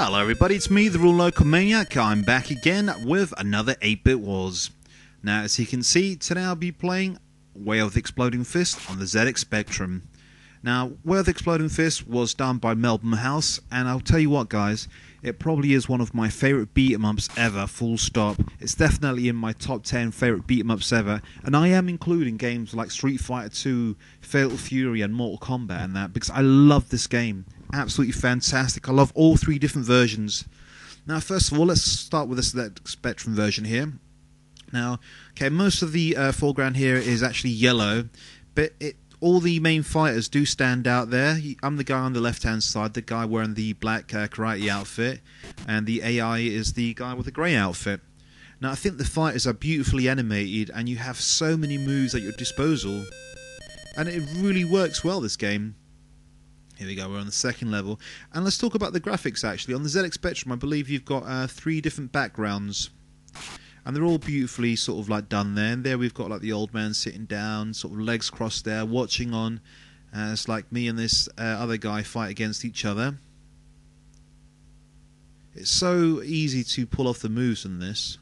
Hello everybody, it's me, the Real Local Maniac. I'm back again with another 8-Bit Wars. Now, as you can see, today I'll be playing Way of the Exploding Fist on the ZX Spectrum. Now, Way of the Exploding Fist was done by Melbourne House, and I'll tell you what guys, it probably is one of my favourite beat-em-ups ever, full stop. It's definitely in my top 10 favourite beat-em-ups ever, and I am including games like Street Fighter 2, Fatal Fury and Mortal Kombat and that, because I love this game. Absolutely fantastic. I love all three different versions. Now, first of all, let's start with this Spectrum version here. Now, okay, most of the foreground here is actually yellow, but all the main fighters do stand out there. I'm the guy on the left-hand side, the guy wearing the black karate outfit, and the AI is the guy with the grey outfit. Now, I think the fighters are beautifully animated, and you have so many moves at your disposal, and it really works well, this game. Here we go, we're on the second level. And let's talk about the graphics actually. On the ZX Spectrum, I believe you've got 3 different backgrounds. And they're all beautifully sort of like done there. And there we've got like the old man sitting down, sort of legs crossed there, watching on. It's like me and this other guy fight against each other. It's so easy to pull off the moves in this.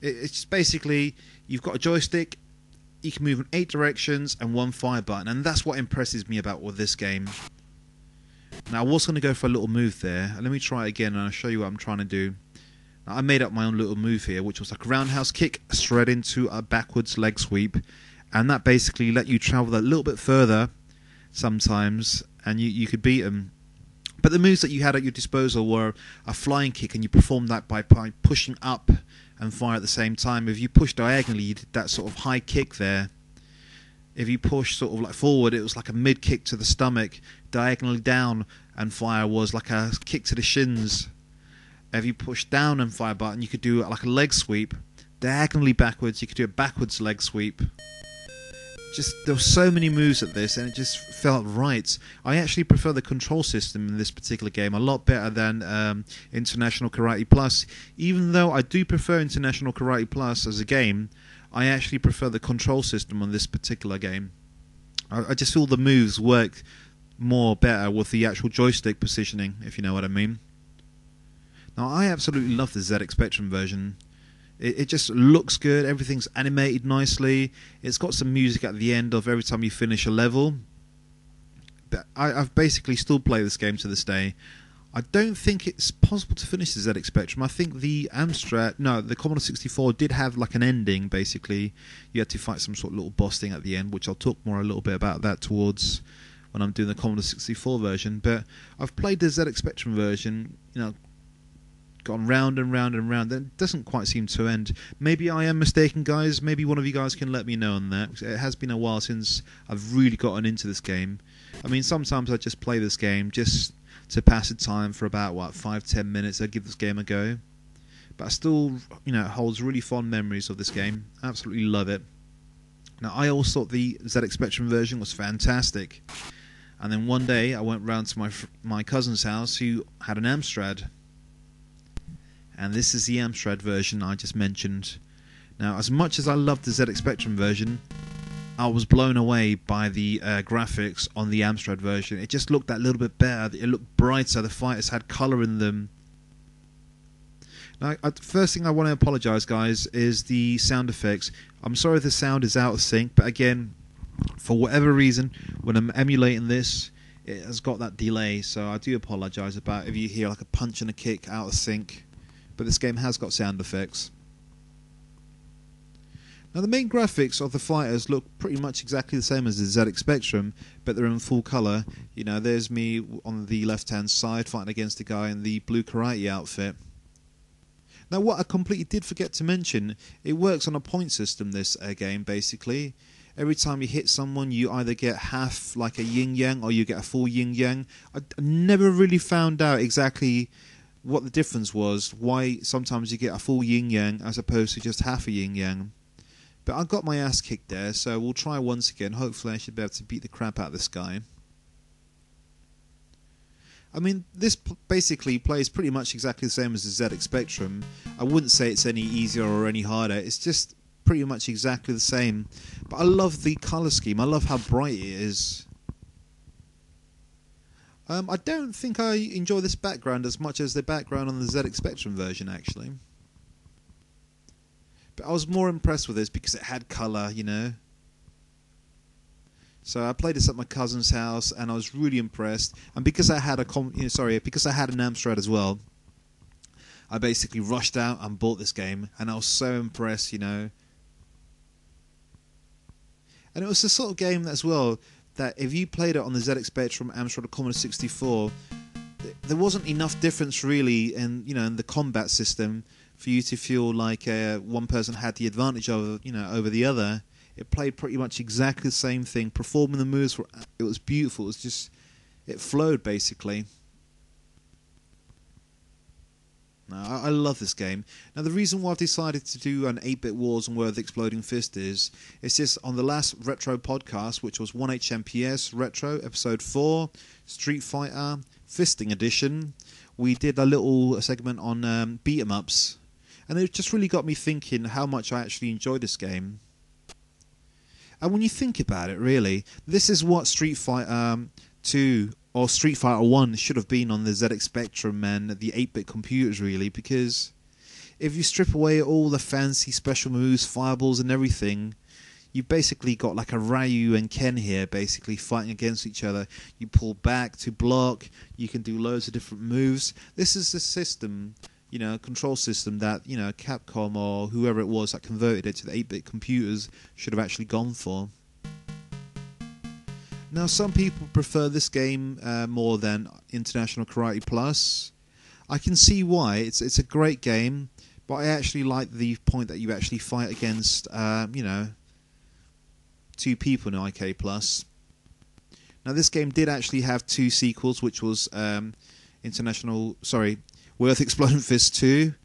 It's basically, you've got a joystick, you can move in 8 directions and 1 fire button, and that's what impresses me about with this game. Now, I was going to go for a little move there. Let me try it again and I'll show you what I'm trying to do. Now, I made up my own little move here, which was like a roundhouse kick straight into a backwards leg sweep, and that basically let you travel a little bit further sometimes, and you could beat them. But the moves that you had at your disposal were a flying kick, and you performed that by pushing up and fire at the same time. If you push diagonally, you did that sort of high kick there. If you push sort of like forward, it was like a mid kick to the stomach. Diagonally down and fire was like a kick to the shins. If you push down and fire button, you could do like a leg sweep. Diagonally backwards, you could do a backwards leg sweep. There were so many moves at this, and it just felt right. I actually prefer the control system in this particular game a lot better than International Karate Plus. Even though I do prefer International Karate Plus as a game, I actually prefer the control system on this particular game. I just feel the moves work more better with the actual joystick positioning, if you know what I mean. Now, I absolutely love the ZX Spectrum version. It just looks good, everything's animated nicely, it's got some music at the end of every time you finish a level. But I've basically still played this game to this day. I don't think it's possible to finish the ZX Spectrum. I think the the Commodore 64 did have like an ending, basically. You had to fight some sort of little boss thing at the end, which I'll talk more a little bit about that towards when I'm doing the Commodore 64 version. But I've played the ZX Spectrum version, gone round and round and round, and it doesn't quite seem to end. Maybe I am mistaken, guys. Maybe one of you guys can let me know on that. It has been a while since I've really gotten into this game. I mean, sometimes I just play this game just to pass the time for about 5-10 minutes. I give this game a go, but I still, it holds really fond memories of this game. Absolutely love it. Now, I always thought the ZX Spectrum version was fantastic, and then one day I went round to my cousin's house who had an Amstrad. And this is the Amstrad version I just mentioned. Now, as much as I loved the ZX Spectrum version, I was blown away by the graphics on the Amstrad version. It just looked that little bit better. It looked brighter. The fighters had colour in them. Now, first thing I want to apologise, guys, is the sound effects. I'm sorry if the sound is out of sync, but again, for whatever reason, when I'm emulating this, it has got that delay. So I do apologise about if you hear like a punch and a kick out of sync. But this game has got sound effects. Now, the main graphics of the fighters look pretty much exactly the same as the ZX Spectrum, but they're in full colour. There's me on the left-hand side fighting against a guy in the blue karate outfit. Now, what I completely did forget to mention, it works on a point system, this game, basically. Every time you hit someone, you either get half like a yin-yang or you get a full yin-yang. I never really found out exactly what the difference was, why sometimes you get a full yin-yang as opposed to just half a yin-yang. But I got my ass kicked there, so we'll try once again. Hopefully I should be able to beat the crap out of this guy. I mean, this basically plays pretty much exactly the same as the ZX Spectrum. I wouldn't say it's any easier or any harder, it's just pretty much exactly the same. But I love the colour scheme, I love how bright it is. I don't think I enjoy this background as much as the background on the ZX Spectrum version, actually. But I was more impressed with this because it had colour, you know. So I played this at my cousin's house, and I was really impressed. And because I had because I had an Amstrad as well, I basically rushed out and bought this game, and I was so impressed, you know. And it was the sort of game as well that if you played it on the ZX Spectrum, Amstrad, or Commodore 64, there wasn't enough difference really in in the combat system for you to feel like one person had the advantage over the other. It played pretty much exactly the same thing. Performing the moves, it was beautiful. It flowed basically. Now, I love this game. Now, the reason why I've decided to do an 8-Bit Wars and Where the Exploding Fist is, it's just on the last Retro podcast, which was 1HMPS Retro, Episode 4, Street Fighter, Fisting Edition, we did a little segment on beat-em-ups. And it just really got me thinking how much I actually enjoy this game. And when you think about it, really, this is what Street Fighter 2 or Street Fighter 1 should have been on the ZX Spectrum and the 8-bit computers, really, because if you strip away all the fancy special moves, fireballs and everything, you've basically got like a Ryu and Ken here, basically fighting against each other. You pull back to block, you can do loads of different moves. This is the system, control system that, Capcom or whoever it was that converted it to the 8-bit computers should have actually gone for. Now, some people prefer this game more than International Karate Plus. I can see why. It's a great game, but I actually like the point that you actually fight against, 2 people in IK Plus. Now, this game did actually have 2 sequels, which was Worth Exploding Fist 2,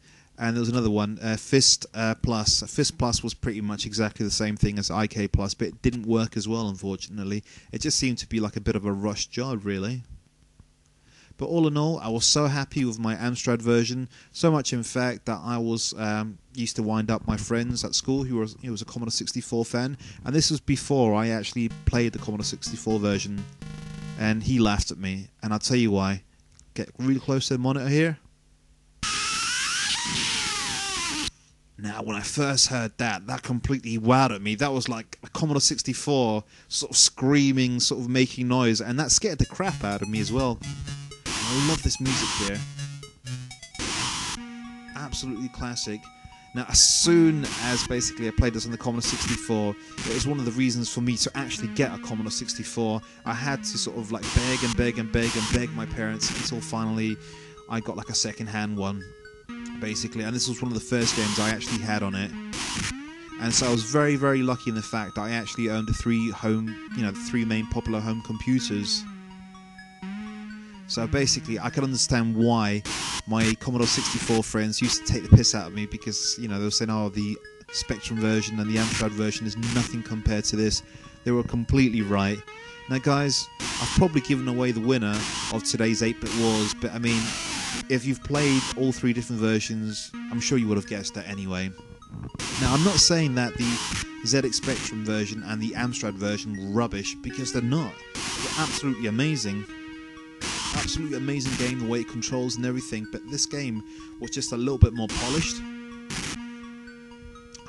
and there was another one, Fist Plus. Fist Plus was pretty much exactly the same thing as IK Plus, but it didn't work as well, unfortunately. It just seemed to be like a bit of a rushed job, really. But all in all, I was so happy with my Amstrad version, so much in fact that I was used to wind up my friends at school who was a Commodore 64 fan, and this was before I actually played the Commodore 64 version, and he laughed at me, and I'll tell you why. Get really close to the monitor here. Now, when I first heard that completely wowed at me. That was like a Commodore 64 sort of screaming, sort of making noise, and that scared the crap out of me as well. I love this music here. Absolutely classic. Now, as soon as basically I played this on the Commodore 64, it was one of the reasons for me to actually get a Commodore 64. I had to sort of like beg and beg and beg and beg my parents until finally I got like a second-hand one, basically. And this was one of the first games I actually had on it. And so I was very, very lucky in the fact that I actually owned the 3 main popular home computers. So basically, I can understand why my Commodore 64 friends used to take the piss out of me because, they were saying, oh, the Spectrum version and the Amstrad version is nothing compared to this. They were completely right. Now, guys, I've probably given away the winner of today's 8-Bit Wars, but I mean, if you've played all 3 different versions, I'm sure you would have guessed that anyway. Now, I'm not saying that the ZX Spectrum version and the Amstrad version were rubbish, because they're not. They're absolutely amazing. Absolutely amazing game, the way it controls and everything, but this game was just a little bit more polished.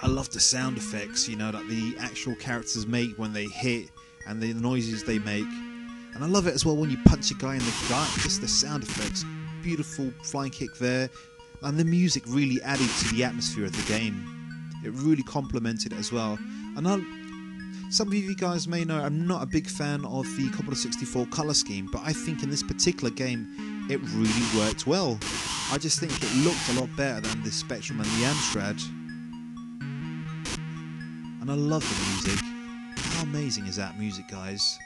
I love the sound effects, that the actual characters make when they hit and the noises they make. And I love it as well when you punch a guy in the gut, just the sound effects. Beautiful flying kick there, and the music really added to the atmosphere of the game. It really complemented it as well. And some of you guys may know I'm not a big fan of the Commodore 64 colour scheme, but I think in this particular game it really worked well. I just think it looked a lot better than the Spectrum and the Amstrad. And I love the music. How amazing is that music, guys?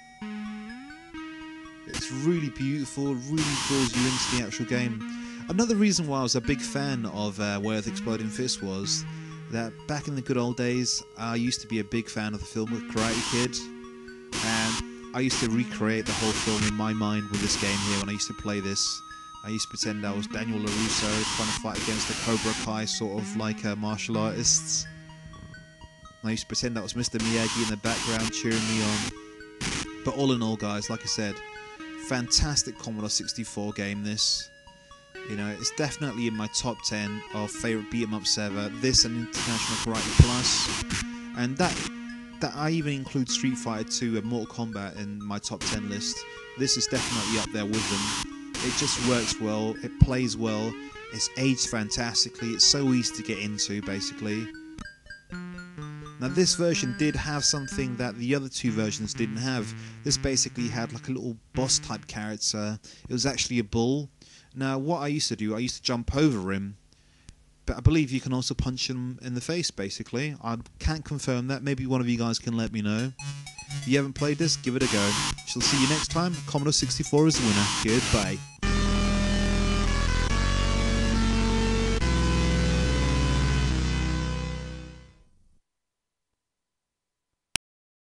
It's really beautiful, really draws you into the actual game. Another reason why I was a big fan of Where the Exploding Fist was that back in the good old days, I used to be a big fan of the film with Karate Kid, and I used to recreate the whole film in my mind with this game here when I used to play this. I used to pretend I was Daniel LaRusso trying to fight against the Cobra Kai sort of like martial artists. And I used to pretend that was Mr. Miyagi in the background cheering me on. But all in all, guys, like I said, Fantastic Commodore 64 game, this. You know, it's definitely in my top 10 of favourite beat-em-ups ever. This and International Karate Plus. And that I even include Street Fighter 2 and Mortal Kombat in my top 10 list. This is definitely up there with them. It just works well, it plays well, it's aged fantastically, it's so easy to get into, basically. Now this version did have something that the other two versions didn't have. This basically had like a little boss type character. It was actually a bull. Now what I used to do, I used to jump over him, but I believe you can also punch him in the face, basically. I can't confirm that, maybe one of you guys can let me know. If you haven't played this, give it a go. Shall see you next time. Commodore 64 is the winner. Goodbye.